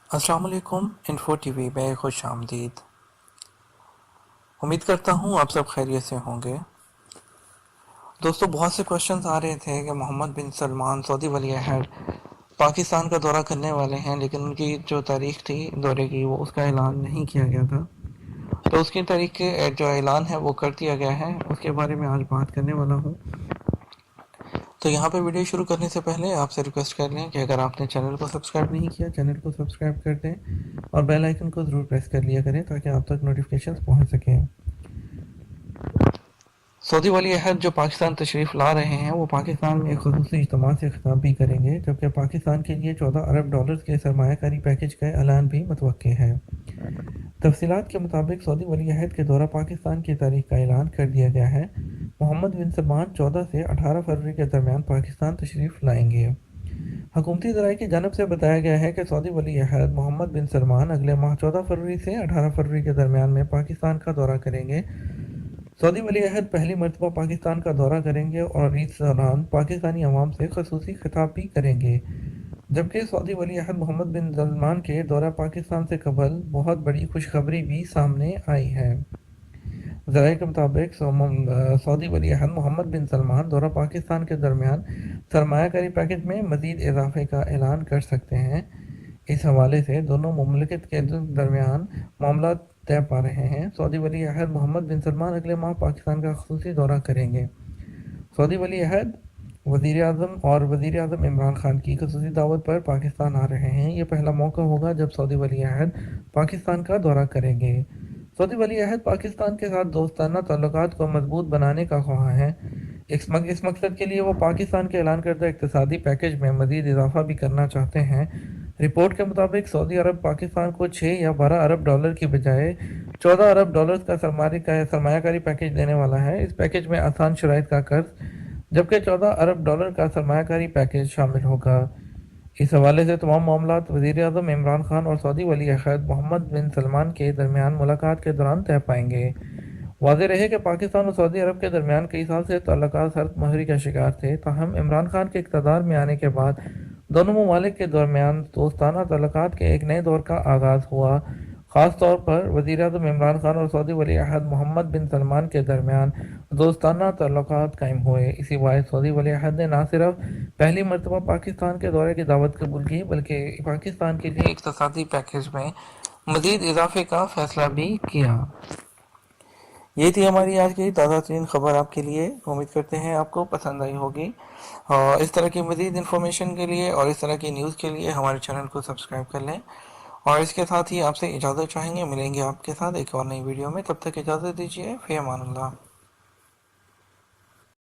السلام علیکم info T V میں خوش آمدید۔ امید کرتا ہوں آپ سب خیریت سے ہوں گے۔ دوستو، بہت سے کوشچنز آ رہے تھے کہ محمد بن سلمان سعودی ولی عہد پاکستان کا دورہ کرنے والے ہیں، لیکن ان کی جو تاریخ تھی دورے کی وہ اس کا اعلان نہیں کیا گیا تھا، تو اس کی تاریخ کے جو اعلان ہے وہ کر دیا گیا ہے۔ اس کے بارے میں آج بات کرنے والا ہوں۔ تو یہاں پہ ویڈیو شروع کرنے سے پہلے آپ سے ریکویسٹ کر لیں کہ اگر آپ نے چینل کو سبسکرائب نہیں کیا، چینل کو سبسکرائب کر دیں اور بیل آئیکن کو ضرور پریس کر لیا کریں تاکہ آپ تک نوٹیفیکیشنز پہنچ سکیں۔ سعودی ولی عہد جو پاکستان تشریف لا رہے ہیں وہ پاکستان میں ایک خصوصی اجتماع سے خطاب بھی کریں گے، جبکہ پاکستان کے لیے 14 ارب ڈالرز کے سرمایہ کاری پیکج کا اعلان بھی متوقع ہے۔ تفصیلات کے مطابق سعودی ولی عہد کے دورہ پاکستان کی تاریخ کا اعلان کر دیا گیا ہے۔ محمد بن سلمان 14 سے 18 فروری کے درمیان پاکستان تشریف لائیں گے۔ حکومتی ذرائع کی جانب سے بتایا گیا ہے کہ سعودی ولی عہد محمد بن سلمان اگلے ماہ 14 فروری سے 18 فروری کے درمیان میں پاکستان کا دورہ کریں گے۔ سعودی ولی عہد پہلی مرتبہ پاکستان کا دورہ کریں گے اور اس دوران پاکستانی عوام سے خصوصی خطاب بھی کریں گے، جبکہ سعودی ولی عہد محمد بن سلمان کے دورہ پاکستان سے قبل بہت بڑی خوشخبری بھی سامنے آئی ہے۔ ذرائع کے مطابق سعودی ولی عہد محمد بن سلمان دورہ پاکستان کے درمیان سرمایہ کاری پیکج میں مزید اضافے کا اعلان کر سکتے ہیں۔ اس حوالے سے دونوں مملکت کے درمیان معاملات طے پا رہے ہیں۔ سعودی ولی عہد محمد بن سلمان اگلے ماہ پاکستان کا خصوصی دورہ کریں گے۔ سعودی ولی عہد وزیر اعظم عمران خان کی خصوصی دعوت پر پاکستان آ رہے ہیں۔ یہ پہلا موقع ہوگا جب سعودی ولی عہد پاکستان کا دورہ کریں گے۔ سعودی ولی عہد پاکستان کے ساتھ دوستانہ تعلقات کو مضبوط بنانے کا خواہاں ہیں۔ اس مقصد کے لیے وہ پاکستان کے اعلان کردہ اقتصادی پیکج میں مزید اضافہ بھی کرنا چاہتے ہیں۔ رپورٹ کے مطابق سعودی عرب پاکستان کو 6 یا 12 ارب ڈالر کی بجائے 14 ارب ڈالرز کا سرمایہ کاری پیکج دینے والا ہے۔ اس پیکج میں آسان شرائط کا قرض، جبکہ 14 ارب ڈالر کا سرمایہ کاری پیکج شامل ہوگا۔ اس حوالے سے تمام معاملات وزیر اعظم عمران خان اور سعودی ولی عہد محمد بن سلمان کے درمیان ملاقات کے دوران طے پائیں گے۔ واضح رہے کہ پاکستان اور سعودی عرب کے درمیان کئی سال سے تعلقات سخت مہری کا شکار تھے، تاہم عمران خان کے اقتدار میں آنے کے بعد دونوں ممالک کے درمیان دوستانہ تعلقات کے ایک نئے دور کا آغاز ہوا۔ خاص طور پر وزیر اعظم عمران خان اور سعودی ولی عہد محمد بن سلمان کے درمیان دوستانہ تعلقات قائم ہوئے۔ اسی باعث سعودی ولی عہد نے نہ صرف پہلی مرتبہ پاکستان کے دورے کی دعوت قبول کی، بلکہ پاکستان کے لیے اقتصادی پیکج میں مزید اضافے کا فیصلہ بھی کیا۔ یہ تھی ہماری آج کی تازہ ترین خبر آپ کے لیے۔ امید کرتے ہیں آپ کو پسند آئی ہوگی، اور اس طرح کی مزید انفارمیشن کے لیے اور اس طرح کی نیوز کے لیے ہمارے چینل کو سبسکرائب کر لیں، اور اس کے ساتھ ہی آپ سے اجازت چاہیں گے۔ ملیں گے آپ کے ساتھ ایک اور نئی ویڈیو میں، تب تک اجازت دیجیے۔ فی امان اللہ۔